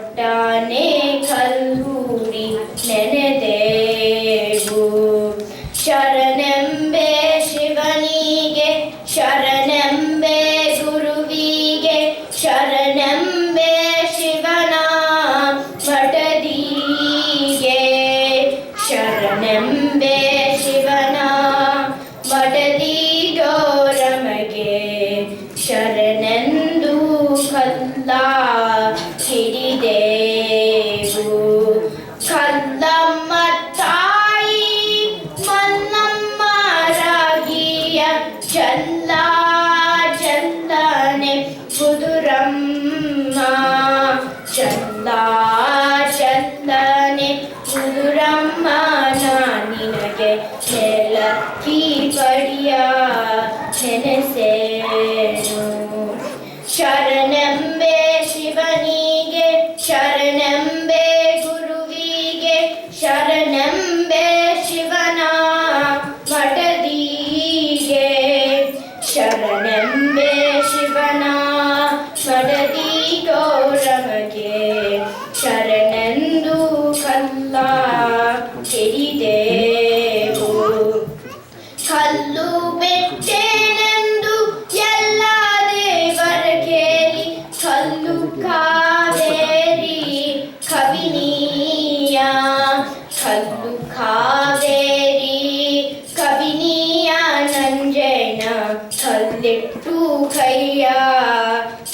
ಒಟ್ಟಾನೆ ಕಲ್ಲೂರಿ ನೆನೆದೇವು. ಶರಣೆಂಬೆ ಶಿವನಿಗೆ, ಶರಣೆಂಬೆ ಗುರುವಿಗೆ, ಶರಣೆಂಬೆ ಶಿವನ ಮಠದಿಗೆ. ಶರಣೆಂಬೆ ಶಿವನ ಮಠದಿಗೋರಮಗೆ, ಶರಣೆಂದು ಕಲ್ಲ ಹಿಡಿದೆವು. ಕಲ್ಲಮ್ಮ ತಾಯಿ ಮಲ್ಲಮ್ಮ ರಾಗಿಯ ಜಲ್ಲ ಜಲ್ಲನೆ ಕುದುರಮ್ಮ, ಜಲ್ಲ ಜಲ್ಲನೆ ಕುದುರಮ್ಮ. ನಿನಗೆ ನೆಲಕ್ಕಿ ಪಡಿಯ ನೆನೆಸೇನು. ಶರಣೆಂಬೆ ಶಿವನಿಗೆ, ಶರಣೆಂಬೆ ಗುರುವಿಗೆ, ಶರಣೆಂಬೆ ಶಿವನ ಮಠದಿಗೆ. ಶರಣೆಂಬೆ ಶಿವನ ಮಠದಿಗೋರಮಗೆ, ಶರಣೆಂದು ಕಲ್ಲ ಹಿಡಿದೆವು. ಕಲ್ಲು ಬೆಟ್ಟೆನೆಂದು ಎಲ್ಲ ದೇವರ ಕೇಳಿ, ಕಲ್ಲು ಕಾವೇರಿ ಕಬಿನಿಯ, ಕಲ್ಲು ಕಾವೇರಿ ಕಬಿನಿಯ ನಂಜನ ಕಲ್ಲಿಟ್ಟು ಕೈಯ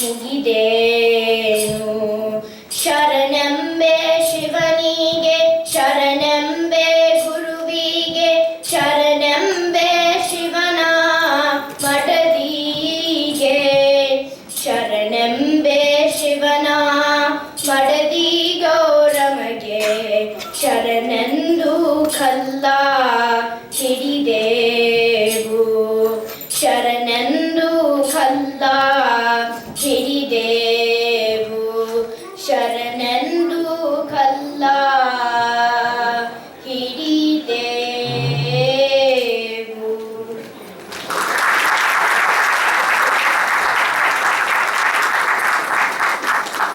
ಮುಗಿದೇನು. ಶರಣೆಂಬೆ ಶಿವನಿಗೆ, ಶರಣೆಂಬೆ ಗುರುವಿಗೆ, ಶರಣೆಂಬೆ ಶಿವನ ಮಠದಿಗೆ. ಶರಣೆಂಬೆ ಶಿವನ ಮಠದಿಗೋರಮಗೆ, ಶರಣೆಂದು ಕಲ್ಲ ಹಿಡಿದೆವು. ಶರಣೆಂದು ಕಲ್ಲ ಹಿಡಿದೆವು. ಶರಣೆಂದು ಕಲ್ಲ